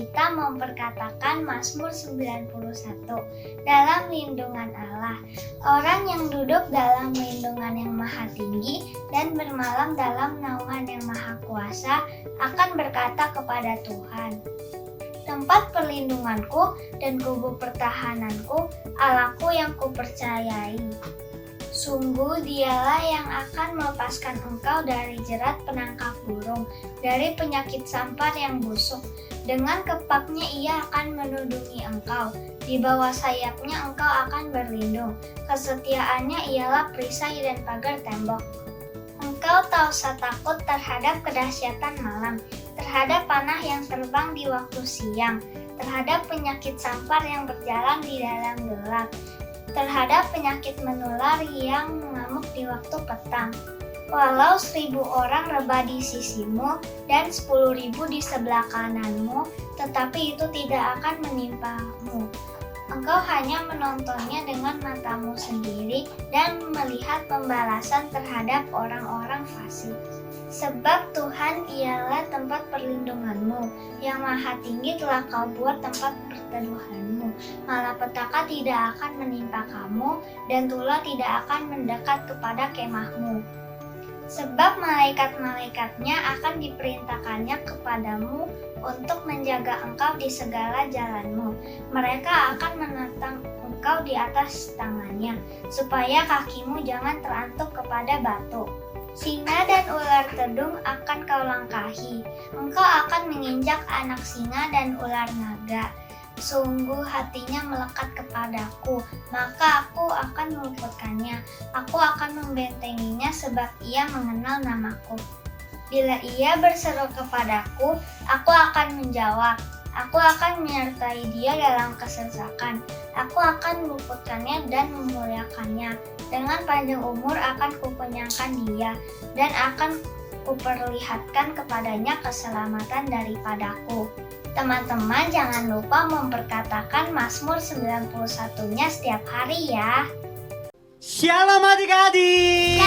kita memperkatakan Mazmur 91. Dalam lindungan Allah, orang yang duduk dalam lindungan yang maha tinggi dan bermalam dalam naungan yang maha kuasa akan berkata kepada Tuhan, tempat perlindunganku dan kubu pertahananku, Allahku yang kupercayai. Sungguh dialah yang akan melepaskan engkau dari jerat penangkap burung, dari penyakit sampar yang busuk. Dengan kepaknya ia akan menudungi engkau, di bawah sayapnya engkau akan berlindung. Kesetiaannya ialah perisai dan pagar tembok. Engkau tak usah takut terhadap kedahsyatan malam, terhadap panah yang terbang di waktu siang, terhadap penyakit sampar yang berjalan di dalam gelap, terhadap penyakit menular yang mengamuk di waktu petang. Walau 1.000 orang rebah di sisimu dan 10.000 di sebelah kananmu, tetapi itu tidak akan menimpamu. Engkau hanya menontonnya dengan matamu sendiri dan melihat pembalasan terhadap orang-orang fasik. Sebab Tuhan ialah tempat perlindunganmu, yang maha tinggi telah kau buat tempat perteduhanmu. Malapetaka tidak akan menimpa kamu, dan tulah tidak akan mendekat kepada kemahmu. Sebab malaikat-malaikatnya akan diperintahkannya kepadamu untuk menjaga engkau di segala jalanmu. Mereka akan menentang engkau di atas tangannya, supaya kakimu jangan terantuk kepada batu. Singa dan ular tedung akan kau langkahi. Engkau akan menginjak anak singa dan ular naga. Sungguh hatinya melekat kepadaku, maka aku akan meluputkannya. Aku akan membentenginya sebab ia mengenal namaku. Bila ia berseru kepadaku, aku akan menjawab. Aku akan menyertai dia dalam kesesakan. Aku akan meluputkannya dan memuliakannya. Dengan panjang umur akan kukenyangkan dia, dan akan kuperlihatkan kepadanya keselamatan daripadaku. Teman-teman jangan lupa memperkatakan Mazmur 91-nya setiap hari ya. Shalom adik-adik.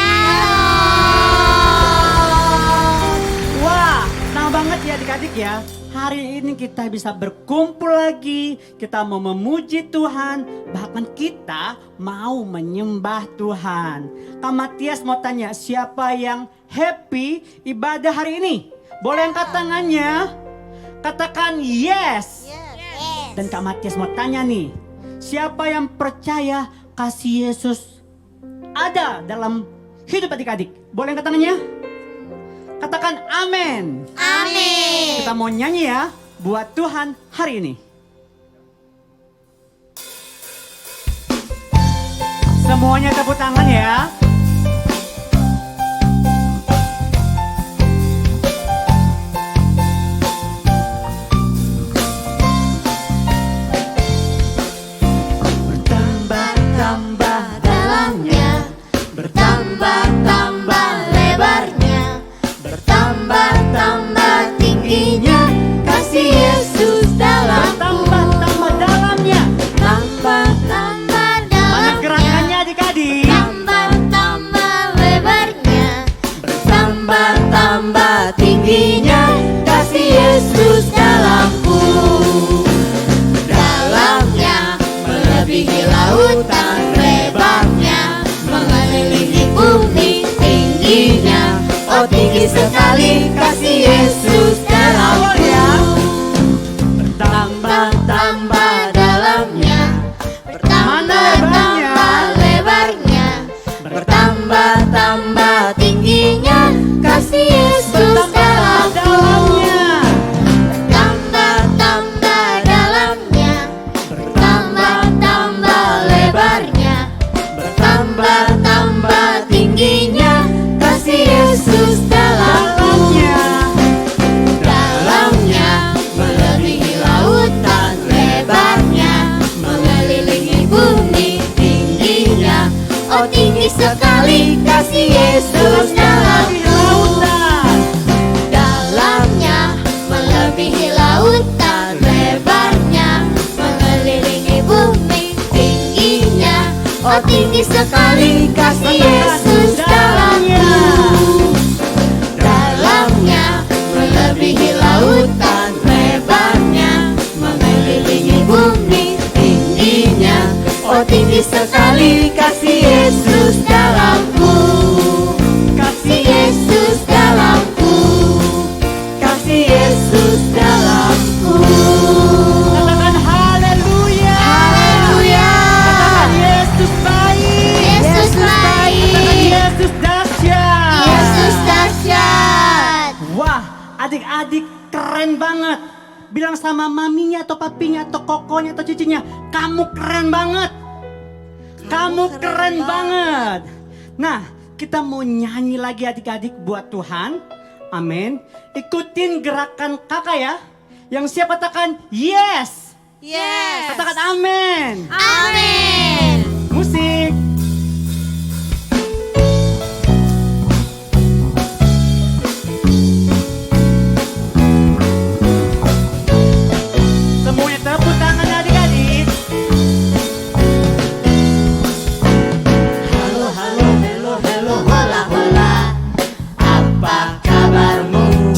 Wah, senang banget ya adik-adik ya. Hari ini kita bisa berkumpul lagi, kita mau memuji Tuhan, bahkan kita mau menyembah Tuhan. Kak Matias mau tanya, siapa yang happy ibadah hari ini? Boleh angkat tangannya? Katakan yes. Dan Kak Matias mau tanya nih, siapa yang percaya kasih Yesus ada dalam hidup adik-adik? Boleh angkat tangannya? Katakan amin. Amin. Kita mau nyanyi ya buat Tuhan hari ini. Semuanya tepuk tangan ya. Bertambah-tambah dalamnya, bertambah-tambah lebarnya, bertambah-tambah tingginya, kasih Yesus dalamku. Bertambah-tambah dalamnya. Tambah-tambah Mana dalamnya, gerakannya adik-adik? tambah-tambah lebarnya, bertambah-tambah tingginya, kasih Yesus dalamku. Dalamnya melebihi lautan, lebarnya mengelilingi bumi, tingginya oh tinggi sekali kasih Yesus dalamku. Bertambah-tambah dalamnya, bertambah-tambah lebarnya, bertambah-tambah tingginya, kasih Yesus dalamku. Bertambah-tambah dalamnya, bertambah-tambah lebarnya, bertambah-tambah tingginya, kasih Yesus dalamku. Dalamnya melebihi lautan, lebarnya mengelilingi bumi, tingginya oh tinggi sekali kasih Yesus dalamku. Dalamnya melebihi lautan, lebarnya mengelilingi bumi, tingginya oh tinggi sekali kasih Yesus dalamku. Dalamnya melebihi lautan, lebarnya sekali kasih Yesus dalamku. Kasih Yesus dalamku. Kasih Yesus dalamku. Katakan haleluya. Haleluya. Katakan Yesus baik. Yesus baik. Katakan Yesus dahsyat. Yesus dahsyat. Wah, adik-adik keren banget. Bilang sama maminya atau papinya atau kokonya atau cicinya, kamu keren banget. Kamu keren banget. Nah, kita mau nyanyi lagi adik-adik buat Tuhan. Amin. Ikutin gerakan kakak ya. Yang siap katakan yes. Yes. Katakan amin. Amin. Musik. Semuanya tepuk tangan adik-adik. Halo, halo, hello, hello, hola, hola. Apa kabarmu?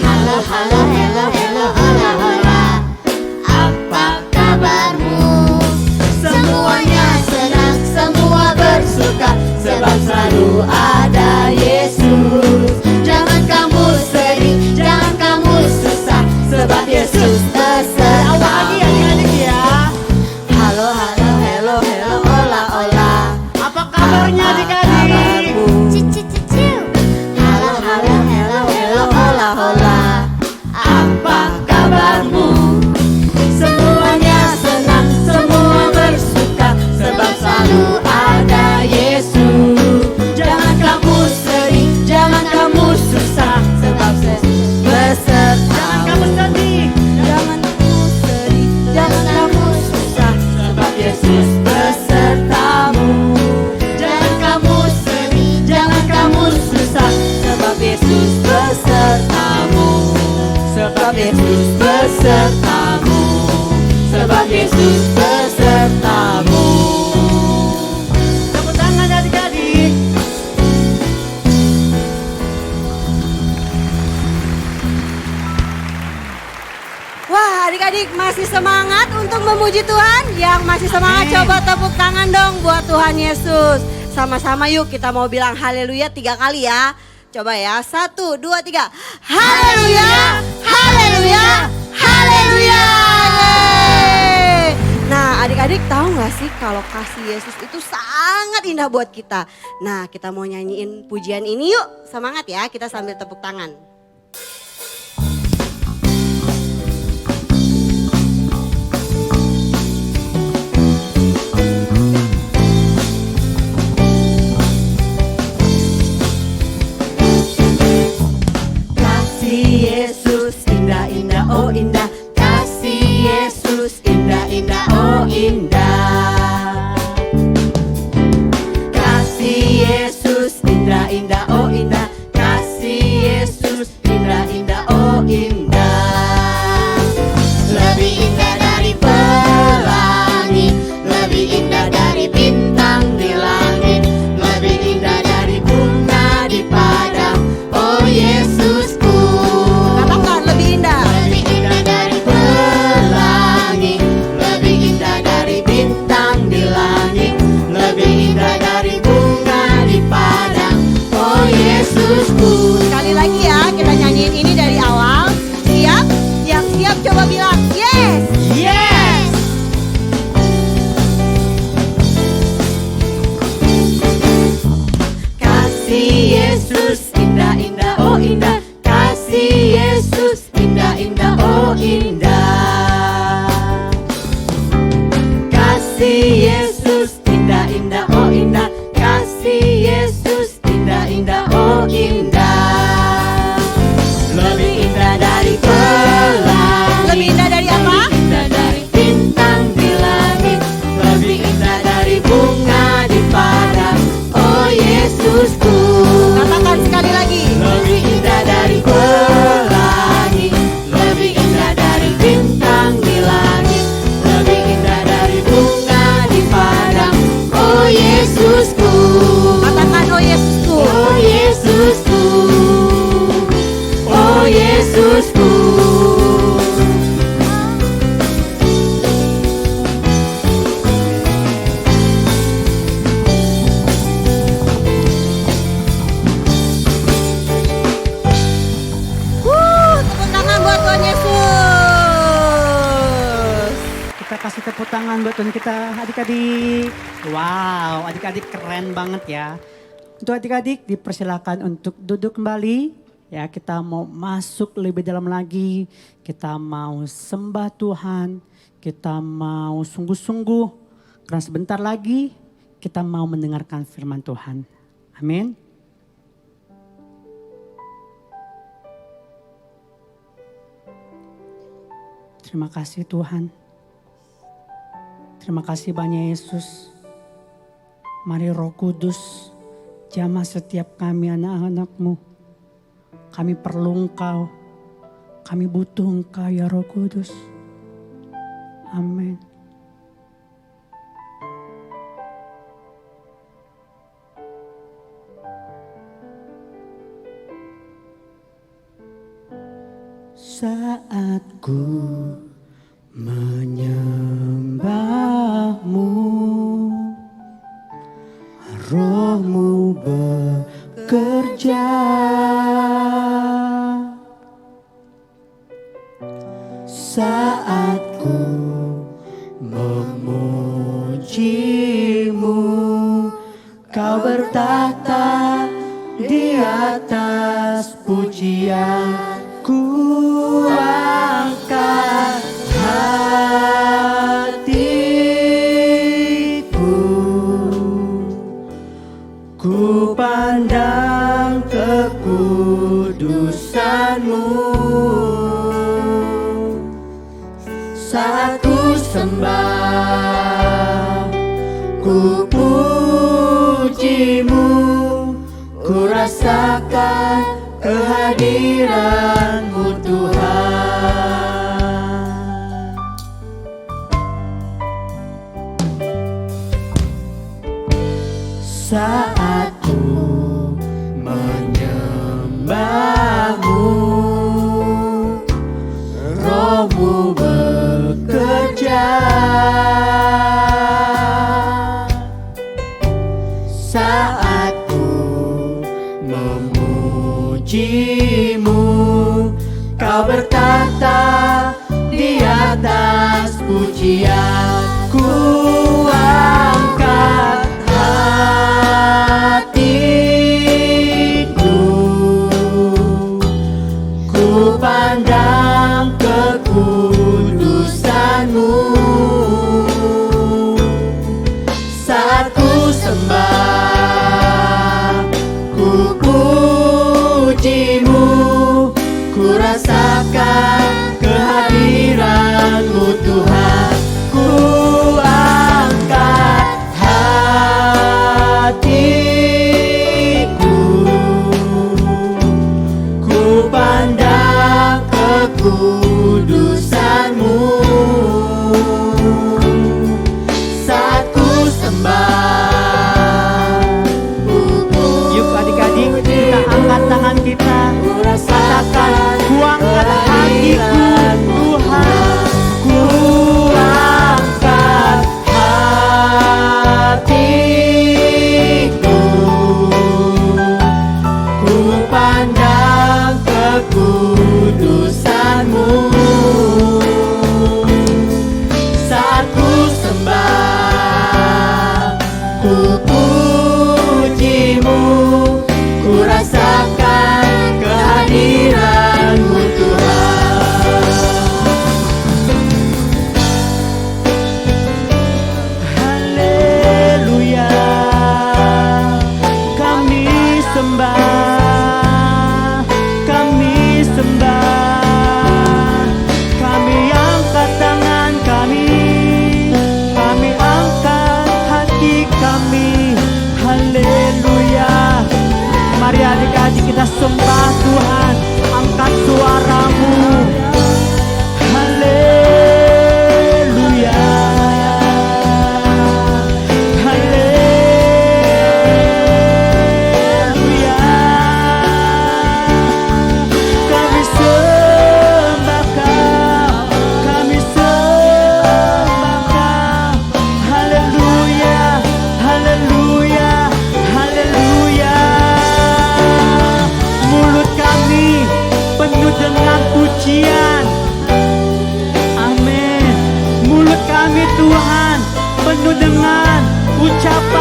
Halo, halo, hello, hello, hola, hola. Apa kabarmu? Semuanya senang, semua bersuka, sebab selalu ada Yesus. Jangan kamu sedih, jangan kamu susah, sebab Yesus Awal lagi besertamu. adik-adik ya. Halo, halo, hello, hello, hola, hola. Apa kabarnya adik-adik? Halo, halo, hello, hello, hola, hola. Apa kabarmu? Semuanya senang, semua bersuka, sebab selalu ada Yesus. Jangan kamu sedih, jangan kamu susah, sebab Yesus Jangan kamu besertamu. sedih. Jangan kamu sedih, jangan kamu susah, sebab Yesus besertamu. Jangan kamu sedih, jangan kamu susah, sebab Yesus besertamu. Sebab Yesus besertamu. Sebab Yesus besertamu. Tepuk tangan adik-adik. Wah, adik-adik masih semangat untuk memuji Tuhan? Yang masih semangat Amin. coba tepuk tangan dong buat Tuhan Yesus. Sama-sama yuk kita mau bilang haleluya 3 kali ya. Coba ya, 1, 2, 3. Haleluya, haleluya, haleluya. Yeay. Nah, adik-adik tahu gak sih kalau kasih Yesus itu sangat indah buat kita. Nah, kita mau nyanyiin pujian ini yuk. Semangat ya, kita sambil tepuk tangan. Kasih Yesus indah-indah, oh indah. Kasih Yesus indah-indah, oh indah. Kasih Yesus indah-indah, oh indah. Kasih Yesus indah-indah, oh indah. Lebih indah dari pelangi, lebih indah dari bintang di langit, lebih indah dari bunga di padang, oh Yesusku. Katakan lebih indah. Lebih indah dari pelangi, lebih indah dari bintang di langit, lebih indah dari bunga di padang, oh Yesusku. Sekali lagi ya, kita nyanyiin ini dari awal. Siap? Yang siap coba bilang yes. Yes. Kasih Yesus indah-indah, oh indah. Kasih Yesus indah-indah, oh indah. Kasih Yesus indah-indah, oh indah. Kasih Yesus indah-indah, oh indah. Lebih indah dari pelangi, Lebih indah kasih tepuk tangan buat Tuhan kita adik-adik. Wow, adik-adik keren banget ya. Untuk adik-adik dipersilakan untuk duduk kembali. Ya, kita mau masuk lebih dalam lagi. Kita mau sembah Tuhan. Kita mau sungguh-sungguh. Karena sebentar lagi kita mau mendengarkan firman Tuhan. Amin. Terima kasih Tuhan. Terima kasih banyak Yesus. Mari Roh Kudus jamah setiap kami anak-anak-Mu. Kami perlu Engkau. Kami butuh Engkau ya Roh Kudus. Amin. Saat ku menyembah-Mu, Roh-Mu bekerja. Saat ku memuji-Mu, Kau bertahta di atas pujian. Ku angkat hatiku, ku pandang kekudusan-Mu. Saat ku sembah, ku puji-Mu, ku rasakan kehadiran-Mu Tuhan. Saat ku menyembah-Mu, Roh-Mu bekerja. Saat ku memuji-Mu, Kau bertahta di atas pujian. Ku angkat hatiku, ku pandang kekudusan-Mu. Saat ku sembah, ku puji-Mu, ku rasakan kehadiran-Mu Tuhan. Ku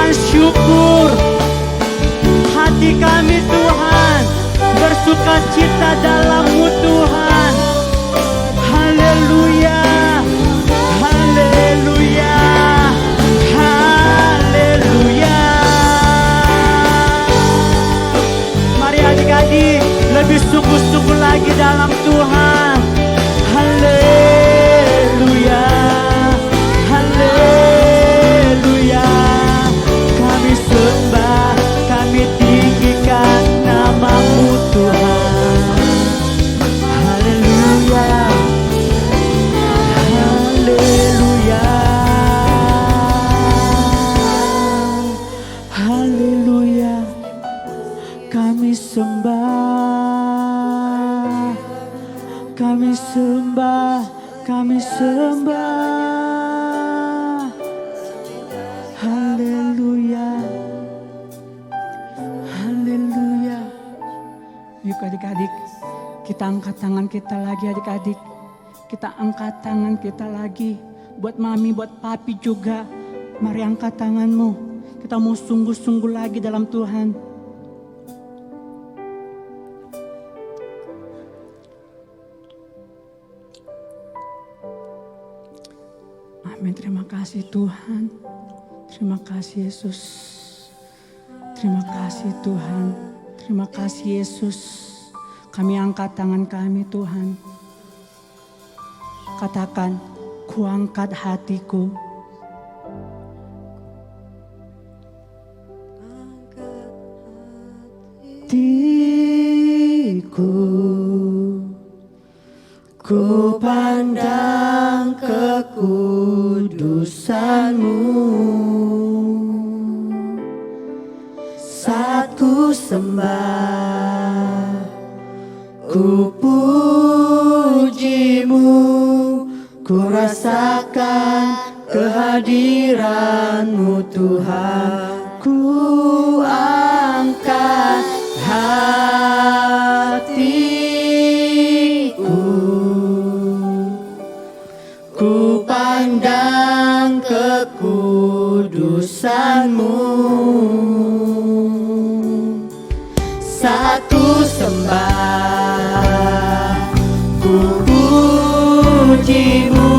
katakan syukur. Hati kami Tuhan bersuka cita dalam-Mu Tuhan. Haleluya, haleluya, haleluya. Mari adik-adik lebih sungguh-sungguh lagi dalam Tuhan. Haleluya, haleluya. Kami sembah, kami tinggikan nama-Mu Tuhan. Haleluya, haleluya, haleluya. Kami sembah, kami sembah, kami sembah. Haleluya, haleluya. Yuk adik-adik, kita angkat tangan kita lagi adik-adik. Kita angkat tangan kita lagi. Buat mami, buat papi juga. Mari angkat tanganmu. Kita mau sungguh-sungguh lagi dalam Tuhan. Amin. Terima kasih Tuhan. Terima kasih Yesus. Terima kasih Tuhan. Terima kasih Yesus. Kami angkat tangan kami Tuhan. Katakan, kuangkat hatiku. Hatiku, ku pandang kekudusan-Mu. Saat ku sembah, ku puji-Mu, ku rasakan kehadiran-Mu Tuhan. Ku angkat hatiku, ku pandang kekudusan-Mu. Saat ku sembah, ku puji-Mu,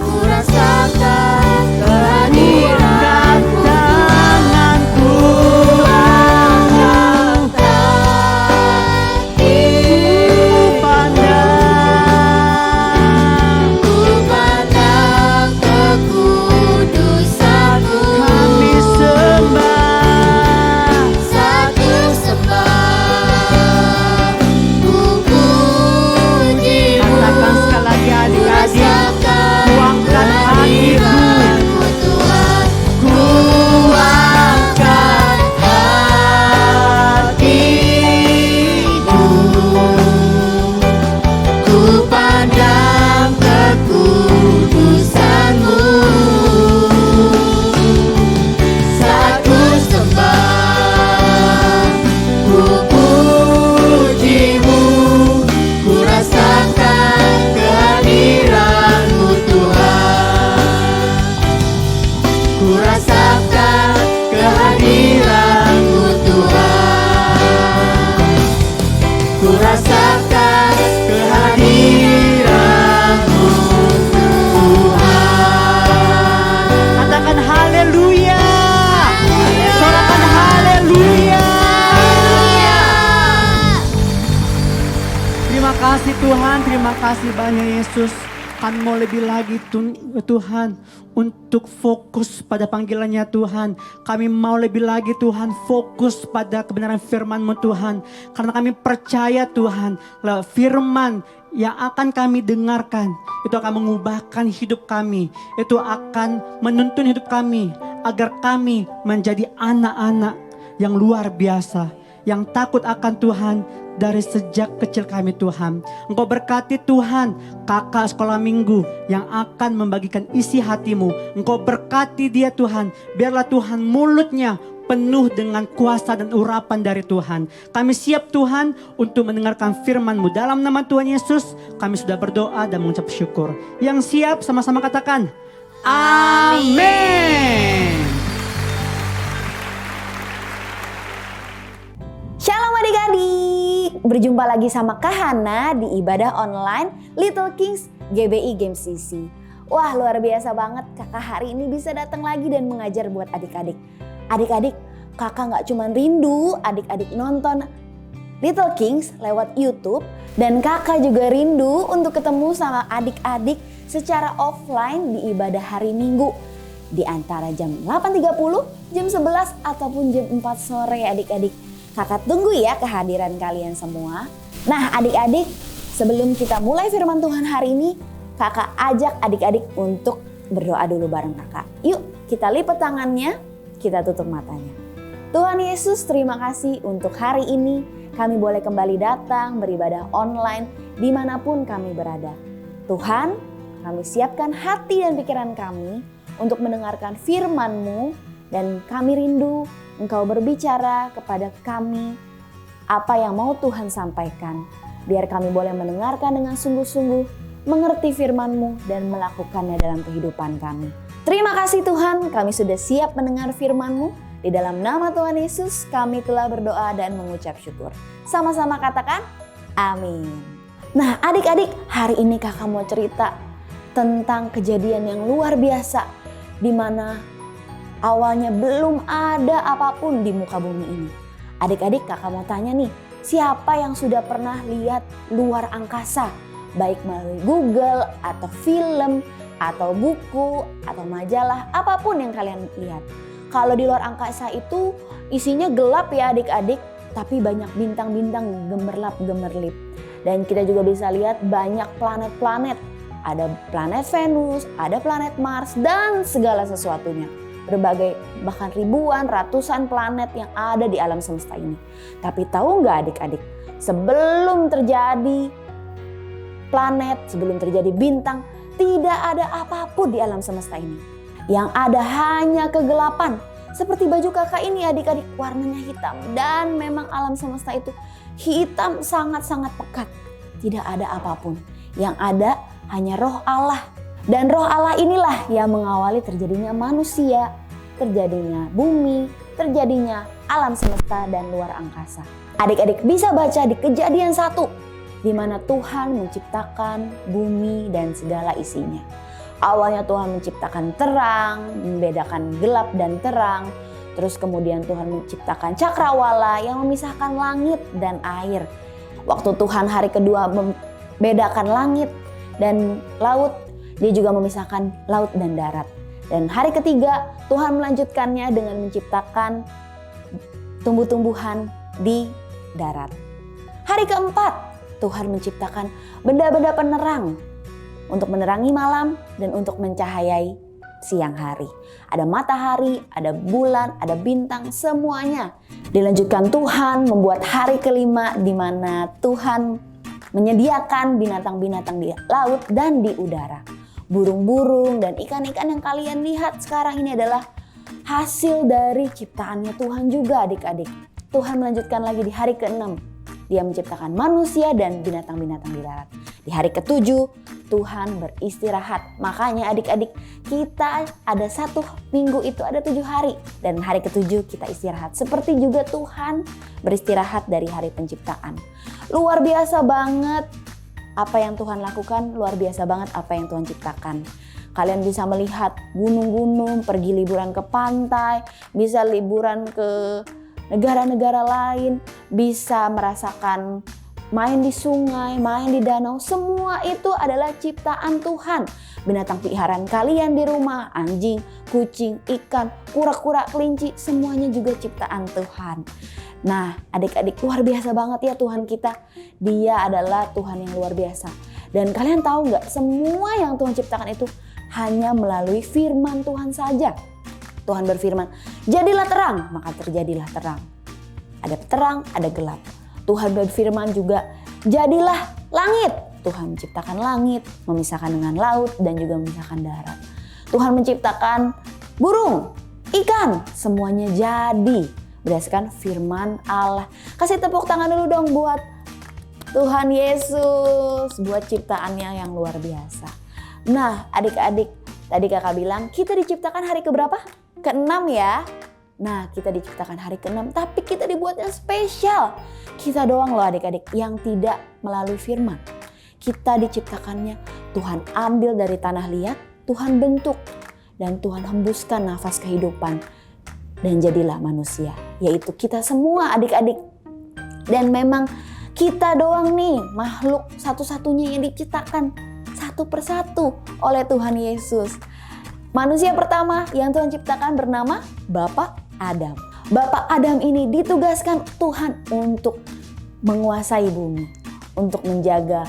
ku rasakan kehadiran-Mu. Tanganku angkat, ku pandang kekudusan-Mu. Kami sembah, Satu sembah, ku puji-Mu, katakan sekali lagi adik-adik. rasakan Kuangkat hatiku, kehadiran-Mu Tuhan. ku angkat hatiku, Ku pandang kekudusan-Mu. Saat ku sembah, ku puji-Mu, ku rasakan kehadiran-Mu Tuhan. Ku rasakan kehadiran-Mu Tuhan. Ku rasakan kehadiran-Mu Tuhan. katakan haleluya. Sorakan haleluya. Terima kasih Tuhan, terima kasih banyak Yesus. Kami mau lebih lagi Tuhan untuk fokus pada panggilannya Tuhan. Kami mau lebih lagi Tuhan fokus pada kebenaran firman-Mu Tuhan. Karena kami percaya Tuhan, firman yang akan kami dengarkan itu akan mengubahkan hidup kami. Itu akan menuntun hidup kami agar kami menjadi anak-anak yang luar biasa, yang takut akan Tuhan dari sejak kecil kami Tuhan. Engkau berkati Tuhan kakak sekolah minggu yang akan membagikan isi hatimu. Engkau berkati dia Tuhan. Biarlah Tuhan mulutnya penuh dengan kuasa dan urapan dari Tuhan. Kami siap Tuhan untuk mendengarkan firman-Mu. Dalam nama Tuhan Yesus kami sudah berdoa dan mengucap syukur. Yang siap sama-sama katakan amin. berjumpa lagi sama Kak Hana di ibadah online Little Kings GBI Games CC. Wah, luar biasa banget kakak hari ini bisa datang lagi dan mengajar buat adik-adik. Adik-adik, kakak gak cuma rindu adik-adik nonton Little Kings lewat YouTube, dan kakak juga rindu untuk ketemu sama adik-adik secara offline di ibadah hari Minggu. Di antara jam 8.30, jam 11 ataupun jam 4 sore adik-adik. Kakak tunggu ya kehadiran kalian semua. Nah adik-adik, sebelum kita mulai firman Tuhan hari ini, kakak ajak adik-adik untuk berdoa dulu bareng kakak. Yuk kita lipat tangannya, kita tutup matanya. Tuhan Yesus, terima kasih untuk hari ini kami boleh kembali datang beribadah online dimanapun kami berada. Tuhan, kami siapkan hati dan pikiran kami untuk mendengarkan firman-Mu, dan kami rindu Engkau berbicara kepada kami apa yang mau Tuhan sampaikan. Biar kami boleh mendengarkan dengan sungguh-sungguh, mengerti firman-Mu dan melakukannya dalam kehidupan kami. Terima kasih Tuhan, kami sudah siap mendengar firman-Mu. Di dalam nama Tuhan Yesus kami telah berdoa dan mengucap syukur. Sama-sama katakan amin. Nah adik-adik, hari ini kakak mau cerita tentang kejadian yang luar biasa, di mana awalnya belum ada apapun di muka bumi ini. Adik-adik, kakak mau tanya nih, siapa yang sudah pernah lihat luar angkasa? Baik melalui Google atau film atau buku atau majalah, apapun yang kalian lihat. Kalau di luar angkasa itu isinya gelap ya adik-adik, tapi banyak bintang-bintang gemerlap-gemerlip. Dan kita juga bisa lihat banyak planet-planet. Ada planet Venus, ada planet Mars, dan segala sesuatunya. Berbagai, bahkan ribuan, ratusan planet yang ada di alam semesta ini. Tapi tahu nggak adik-adik, sebelum terjadi planet, sebelum terjadi bintang, tidak ada apapun di alam semesta ini. Yang ada hanya kegelapan. Seperti baju kakak ini adik-adik, warnanya hitam. Dan memang alam semesta itu hitam, sangat-sangat pekat. Tidak ada apapun. Yang ada hanya roh Allah. Dan roh Allah inilah yang mengawali terjadinya manusia, terjadinya bumi, terjadinya alam semesta dan luar angkasa. Adik-adik bisa baca di Kejadian 1, di mana Tuhan menciptakan bumi dan segala isinya. Awalnya Tuhan menciptakan terang, membedakan gelap dan terang. Terus kemudian Tuhan menciptakan cakrawala yang memisahkan langit dan air. Waktu Tuhan hari kedua membedakan langit dan laut, dia juga memisahkan laut dan darat. Dan hari ketiga Tuhan melanjutkannya dengan menciptakan tumbuh-tumbuhan di darat. Hari keempat Tuhan menciptakan benda-benda penerang untuk menerangi malam dan untuk mencahayai siang hari. Ada matahari, ada bulan, ada bintang, semuanya. Dilanjutkan Tuhan membuat hari kelima di mana Tuhan menyediakan binatang-binatang di laut dan di udara. Burung-burung dan ikan-ikan yang kalian lihat sekarang ini adalah hasil dari ciptaannya Tuhan juga adik-adik. Tuhan melanjutkan lagi di hari ke-6. Dia menciptakan manusia dan binatang-binatang di darat. Di hari ke-7 Tuhan beristirahat. Makanya adik-adik, kita ada 1 minggu itu ada 7 hari. Dan hari ke-7 kita istirahat. Seperti juga Tuhan beristirahat dari hari penciptaan. Luar biasa banget apa yang Tuhan lakukan, luar biasa banget apa yang Tuhan ciptakan. Kalian bisa melihat gunung-gunung, pergi liburan ke pantai, bisa liburan ke negara-negara lain, bisa merasakan main di sungai, main di danau, semua itu adalah ciptaan Tuhan. Binatang peliharaan kalian di rumah, anjing, kucing, ikan, kura-kura, kelinci, semuanya juga ciptaan Tuhan. Nah, adik-adik, luar biasa banget ya Tuhan kita. Dia adalah Tuhan yang luar biasa. Dan kalian tahu nggak, semua yang Tuhan ciptakan itu hanya melalui firman Tuhan saja. Tuhan berfirman, jadilah terang, maka terjadilah terang. Ada terang, ada gelap. Tuhan berfirman juga, jadilah langit. Tuhan menciptakan langit, memisahkan dengan laut dan juga memisahkan darat. Tuhan menciptakan burung, ikan, semuanya jadi berdasarkan firman Allah. Kasih tepuk tangan dulu dong buat Tuhan Yesus, buat ciptaannya yang luar biasa. Nah adik-adik, tadi kakak bilang kita diciptakan hari keberapa? Ke-6 ya. Nah, kita diciptakan hari ke-6, tapi kita dibuat yang spesial. Kita doang loh adik-adik yang tidak melalui firman. Kita diciptakannya, Tuhan ambil dari tanah liat, Tuhan bentuk, dan Tuhan hembuskan nafas kehidupan. Dan jadilah manusia, yaitu kita semua adik-adik. Dan memang kita doang nih makhluk satu-satunya yang diciptakan satu persatu oleh Tuhan Yesus. Manusia pertama yang Tuhan ciptakan bernama Bapak Adam. Bapak Adam ini ditugaskan Tuhan untuk menguasai bumi, untuk menjaga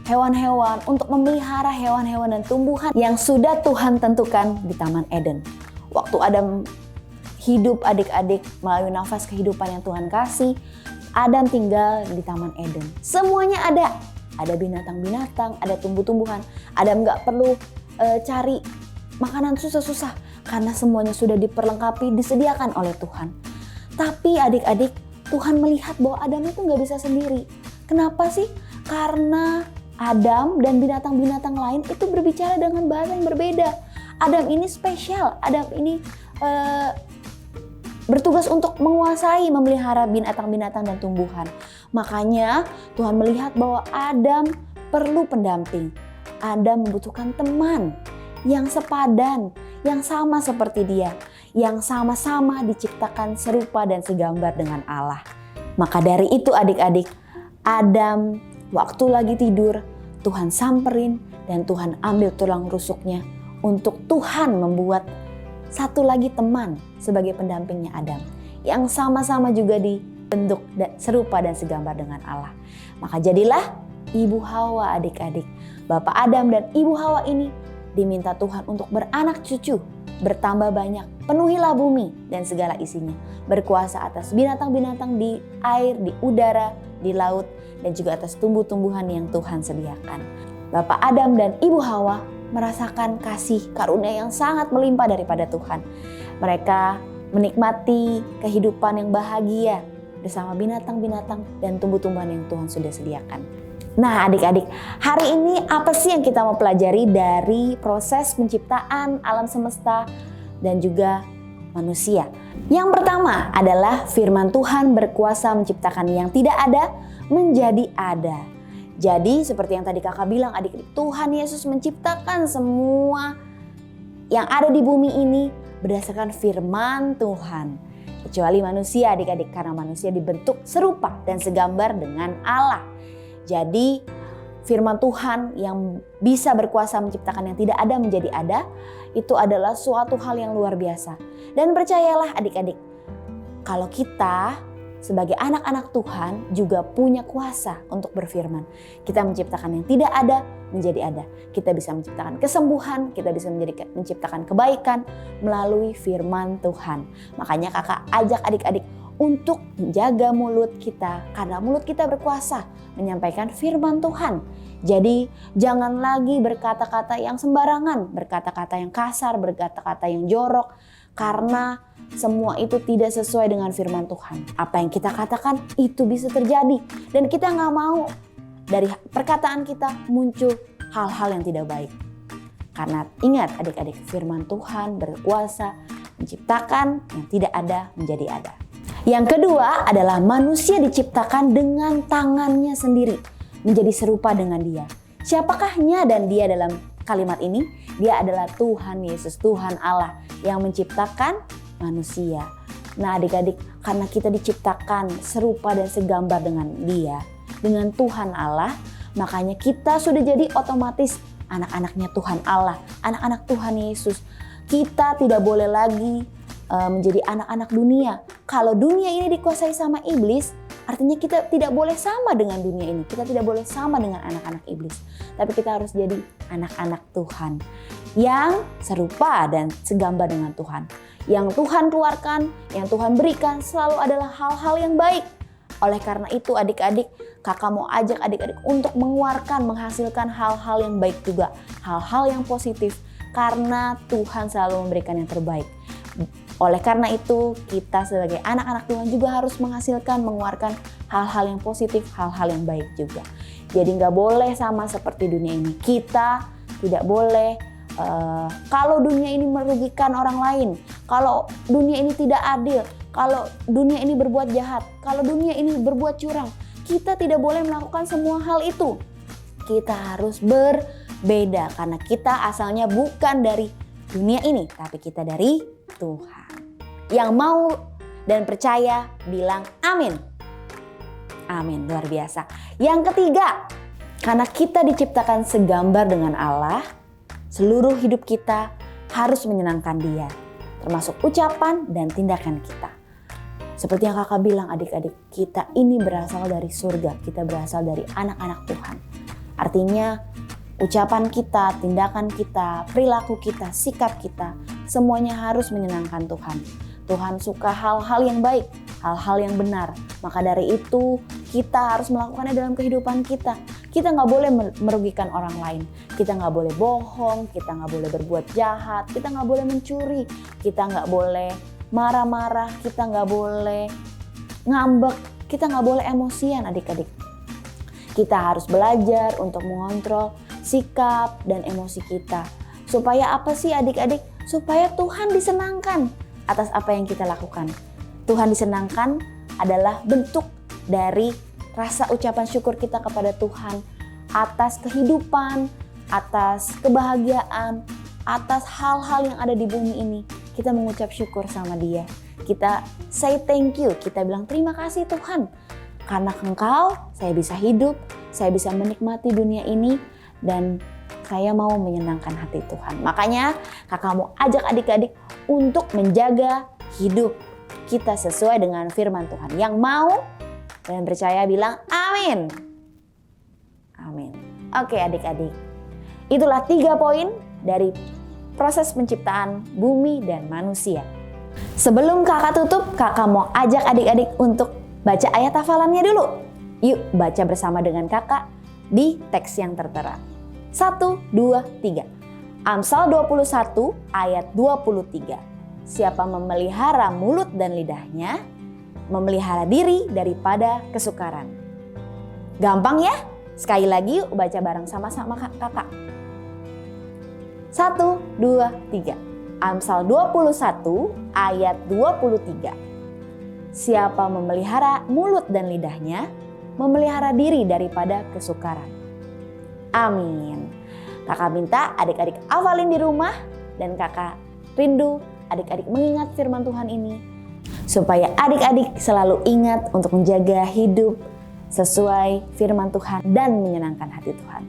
hewan-hewan, untuk memelihara hewan-hewan dan tumbuhan yang sudah Tuhan tentukan di Taman Eden. Waktu Adam hidup adik-adik melalui nafas kehidupan yang Tuhan kasih, Adam tinggal di Taman Eden. Semuanya ada binatang-binatang, ada tumbuh-tumbuhan. Adam gak perlu cari makanan susah-susah karena semuanya sudah diperlengkapi, disediakan oleh Tuhan. Tapi adik-adik, Tuhan melihat bahwa Adam itu gak bisa sendiri. Kenapa sih? Karena Adam dan binatang-binatang lain itu berbicara dengan bahasa yang berbeda. Adam ini spesial, Adam ini bertugas untuk menguasai, memelihara binatang-binatang dan tumbuhan. Makanya Tuhan melihat bahwa Adam perlu pendamping. Adam membutuhkan teman yang sepadan, yang sama seperti dia, yang sama-sama diciptakan serupa dan segambar dengan Allah. Maka dari itu adik-adik, Adam waktu lagi tidur, Tuhan samperin dan Tuhan ambil tulang rusuknya untuk Tuhan membuat satu lagi teman sebagai pendampingnya Adam yang sama-sama juga dibentuk serupa dan segambar dengan Allah. Maka jadilah Ibu Hawa adik-adik. Bapak Adam dan Ibu Hawa ini diminta Tuhan untuk beranak cucu, bertambah banyak, penuhilah bumi dan segala isinya, berkuasa atas binatang-binatang di air, di udara, di laut, dan juga atas tumbuh-tumbuhan yang Tuhan sediakan. Bapak Adam dan Ibu Hawa merasakan kasih karunia yang sangat melimpah daripada Tuhan. Mereka menikmati kehidupan yang bahagia bersama binatang-binatang dan tumbuh-tumbuhan yang Tuhan sudah sediakan. Nah adik-adik, hari ini apa sih yang kita mau pelajari dari proses penciptaan alam semesta dan juga manusia? Yang pertama adalah firman Tuhan berkuasa menciptakan yang tidak ada menjadi ada. Jadi seperti yang tadi kakak bilang adik-adik, Tuhan Yesus menciptakan semua yang ada di bumi ini berdasarkan firman Tuhan. Kecuali manusia adik-adik, karena manusia dibentuk serupa dan segambar dengan Allah. Jadi firman Tuhan yang bisa berkuasa menciptakan yang tidak ada menjadi ada, itu adalah suatu hal yang luar biasa. Dan percayalah adik-adik, kalau kita sebagai anak-anak Tuhan juga punya kuasa untuk berfirman. Kita menciptakan yang tidak ada menjadi ada. Kita bisa menciptakan kesembuhan, kita bisa menciptakan kebaikan melalui firman Tuhan. Makanya kakak ajak adik-adik untuk menjaga mulut kita, karena mulut kita berkuasa menyampaikan firman Tuhan. Jadi jangan lagi berkata-kata yang sembarangan, berkata-kata yang kasar, berkata-kata yang jorok, karena semua itu tidak sesuai dengan firman Tuhan. Apa yang kita katakan itu bisa terjadi, dan kita gak mau dari perkataan kita muncul hal-hal yang tidak baik. Karena ingat adik-adik, firman Tuhan berkuasa menciptakan yang tidak ada menjadi ada. Yang kedua adalah manusia diciptakan dengan tangannya sendiri, menjadi serupa dengan dia. Siapakahnya dan dia dalam kalimat ini? Dia adalah Tuhan Yesus, Tuhan Allah yang menciptakan manusia. Nah adik-adik, karena kita diciptakan serupa dan segambar dengan dia, dengan Tuhan Allah, makanya kita sudah jadi otomatis anak-anaknya Tuhan Allah, anak-anak Tuhan Yesus. Kita tidak boleh lagi menjadi anak-anak dunia. Kalau dunia ini dikuasai sama iblis, artinya kita tidak boleh sama dengan dunia ini. Kita tidak boleh sama dengan anak-anak iblis. Tapi kita harus jadi anak-anak Tuhan yang serupa dan segambar dengan Tuhan. Yang Tuhan keluarkan, yang Tuhan berikan selalu adalah hal-hal yang baik. Oleh karena itu adik-adik, kakak mau ajak adik-adik untuk mengeluarkan, menghasilkan hal-hal yang baik juga. Hal-hal yang positif, karena Tuhan selalu memberikan yang terbaik. Oleh karena itu, kita sebagai anak-anak Tuhan juga harus menghasilkan, mengeluarkan hal-hal yang positif, hal-hal yang baik juga. Jadi nggak boleh sama seperti dunia ini. Kita tidak boleh, kalau dunia ini merugikan orang lain, kalau dunia ini tidak adil, kalau dunia ini berbuat jahat, kalau dunia ini berbuat curang. Kita tidak boleh melakukan semua hal itu. Kita harus berbeda karena kita asalnya bukan dari dunia ini, tapi kita dari Tuhan. Yang mau dan percaya bilang amin. Amin, luar biasa. Yang ketiga, karena kita diciptakan segambar dengan Allah, seluruh hidup kita harus menyenangkan Dia, termasuk ucapan dan tindakan kita. Seperti yang kakak bilang, adik-adik, kita ini berasal dari surga, kita berasal dari anak-anak Tuhan. Artinya ucapan kita, tindakan kita, perilaku kita, sikap kita, semuanya harus menyenangkan Tuhan. Tuhan suka hal-hal yang baik, hal-hal yang benar. Maka dari itu kita harus melakukannya dalam kehidupan kita. Kita nggak boleh merugikan orang lain. Kita nggak boleh bohong, kita nggak boleh berbuat jahat, kita nggak boleh mencuri, kita nggak boleh marah-marah, kita nggak boleh ngambek, kita nggak boleh emosian adik-adik. Kita harus belajar untuk mengontrol sikap dan emosi kita. Supaya apa sih adik-adik? Supaya Tuhan disenangkan atas apa yang kita lakukan. Tuhan disenangkan adalah bentuk dari rasa ucapan syukur kita kepada Tuhan atas kehidupan, atas kebahagiaan, atas hal-hal yang ada di bumi ini. Kita mengucap syukur sama Dia. Kita say thank you, kita bilang terima kasih Tuhan. Karena Engkau, saya bisa hidup, saya bisa menikmati dunia ini, dan saya mau menyenangkan hati Tuhan. Makanya kakak mau ajak adik-adik untuk menjaga hidup kita sesuai dengan firman Tuhan. Yang mau dan percaya bilang amin. Amin. Oke adik-adik, itulah 3 poin dari proses penciptaan bumi dan manusia. Sebelum kakak tutup, kakak mau ajak adik-adik untuk baca ayat hafalannya dulu. Yuk baca bersama dengan kakak di teks yang tertera. 1, 2, 3. Amsal 21 ayat 23. Siapa memelihara mulut dan lidahnya, memelihara diri daripada kesukaran. Gampang ya? Sekali lagi yuk baca bareng sama-sama kakak. 1, 2, 3. Amsal 21 ayat 23. Siapa memelihara mulut dan lidahnya, memelihara diri daripada kesukaran. Amin. Kakak minta adik-adik hafalin di rumah, dan kakak rindu adik-adik mengingat firman Tuhan ini supaya adik-adik selalu ingat untuk menjaga hidup sesuai firman Tuhan dan menyenangkan hati Tuhan.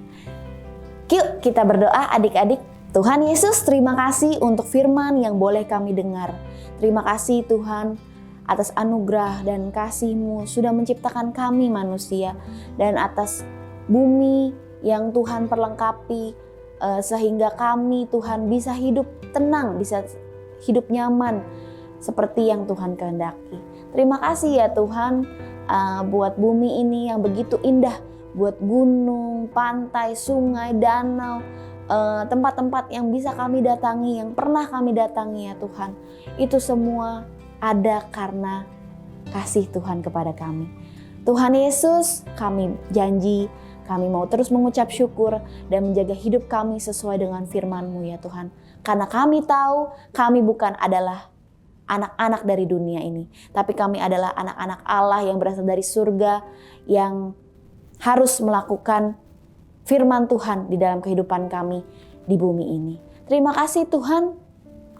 Yuk kita berdoa adik-adik. Tuhan Yesus, terima kasih untuk firman yang boleh kami dengar. Terima kasih Tuhan atas anugerah dan kasih-Mu sudah menciptakan kami manusia, dan atas bumi yang Tuhan perlengkapi sehingga kami Tuhan bisa hidup tenang, bisa hidup nyaman seperti yang Tuhan kehendaki. Terima kasih ya Tuhan buat bumi ini yang begitu indah, buat gunung, pantai, sungai, danau, tempat-tempat yang bisa kami datangi, yang pernah kami datangi ya Tuhan. Itu semua ada karena kasih Tuhan kepada kami. Tuhan Yesus, kami janji kami mau terus mengucap syukur dan menjaga hidup kami sesuai dengan firman-Mu ya Tuhan. Karena kami tahu kami bukan adalah anak-anak dari dunia ini, tapi kami adalah anak-anak Allah yang berasal dari surga, yang harus melakukan firman Tuhan di dalam kehidupan kami di bumi ini. Terima kasih Tuhan,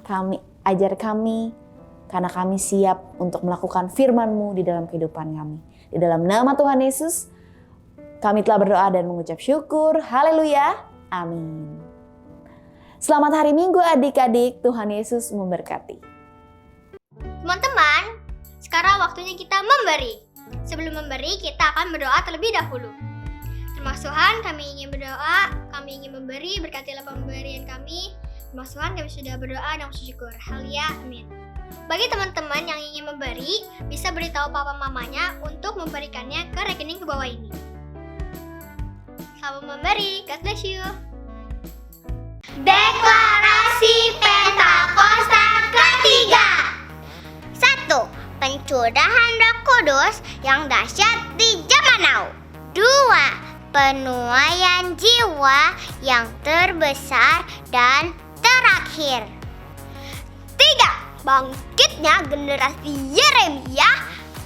kami ajar kami karena kami siap untuk melakukan firman-Mu di dalam kehidupan kami. Di dalam nama Tuhan Yesus, kami telah berdoa dan mengucap syukur. Haleluya. Amin. Selamat hari Minggu adik-adik. Tuhan Yesus memberkati. Teman-teman, sekarang waktunya kita memberi. Sebelum memberi, kita akan berdoa terlebih dahulu. Termas Tuhan, kami ingin berdoa, kami ingin memberi, berkatilah pemberian kami. Termas Tuhan, kami sudah berdoa dan bersyukur. Haleluya. Amin. Bagi teman-teman yang ingin memberi, bisa beritahu papa mamanya untuk memberikannya ke rekening ke bawah ini. Selamat memberi, God bless you. Deklarasi Pentakosta ketiga. 1. Pencurahan Roh Kudus yang dahsyat di zaman now. 2. Penuaian jiwa yang terbesar dan terakhir. 3. bangkitnya generasi Yeremia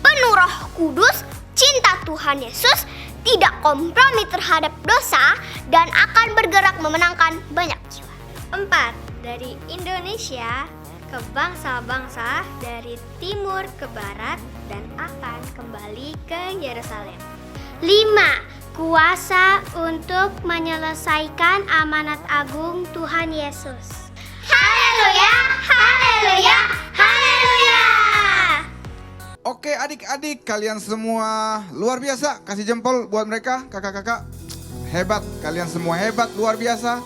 penuh Roh Kudus, cinta Tuhan Yesus, tidak kompromi terhadap dosa, dan akan bergerak memenangkan banyak jiwa. 4. Dari Indonesia ke bangsa-bangsa dari timur ke barat dan akan kembali ke Yerusalem. 5. Kuasa untuk menyelesaikan amanat agung Tuhan Yesus. Haleluya, haleluya, haleluya. Oke adik-adik, kalian semua luar biasa. Kasih jempol buat mereka, kakak-kakak. Hebat, kalian semua hebat, luar biasa.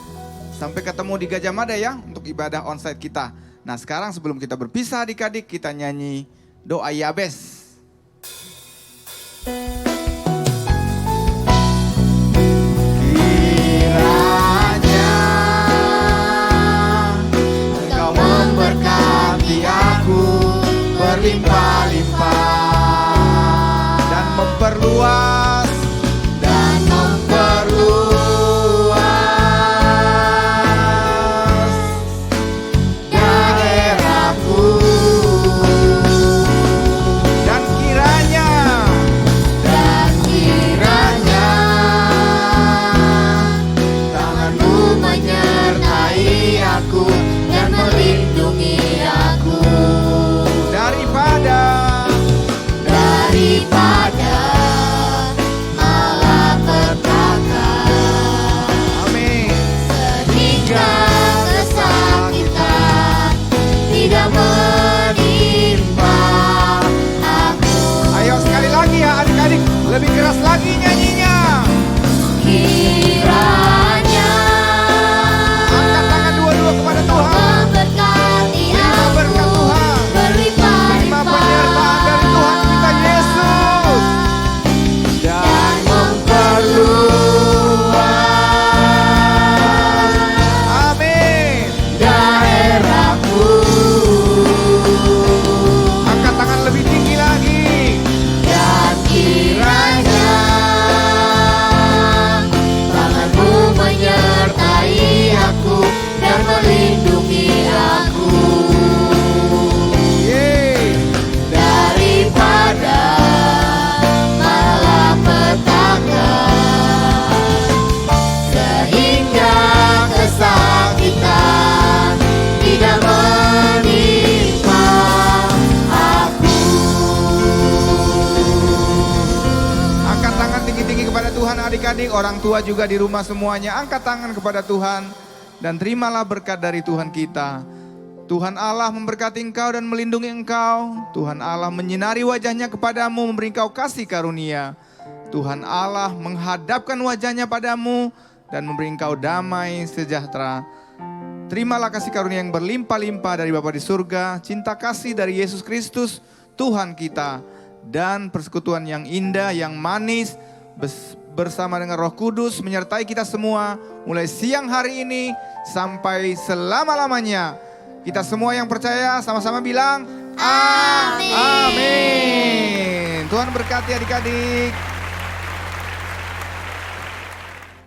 Sampai ketemu di Gajah Mada ya untuk ibadah onsite kita. Nah sekarang sebelum kita berpisah adik-adik, kita nyanyi doa Yabes. Kiranya Engkau memberkati aku berlimpah-limpah dan memperluas daerahku, dan kiranya tanganmu menyertai aku dan melindungi aku daripada malapetaka. Amin. Sehingga kesakitan tidak menimpa aku. Ayo sekali lagi ya adik-adik, lebih keras lagi nyanyinya. Kiranya angkat tangan dua-dua kepada Tuhan. Terima berkat Tuhan. Terima penyertaan dari Tuhan kita Yesus. Dan memperluas, amin, daerahku. Angkat tangan lebih tinggi lagi. Dan kiranya tanganmu menyertai aku dan melindungi aku. Daripada malapetaka, sehingga kesakitan tidak menimpa aku. Angkat tangan tinggi-tinggi kepada Tuhan adik-adik, orang tua juga di rumah semuanya. Angkat tangan kepada Tuhan dan terimalah berkat dari Tuhan kita. Tuhan Allah memberkati engkau dan melindungi engkau. Tuhan Allah menyinari wajahnya kepadamu, memberi engkau kasih karunia. Tuhan Allah menghadapkan wajahnya padamu dan memberi engkau damai sejahtera. Terimalah kasih karunia yang berlimpah-limpah dari Bapa di surga, cinta kasih dari Yesus Kristus, Tuhan kita, dan persekutuan yang indah, yang manis, bersama dengan Roh Kudus menyertai kita semua mulai siang hari ini sampai selama-lamanya. Kita semua yang percaya sama-sama bilang amin. Amin. Tuhan berkati adik-adik.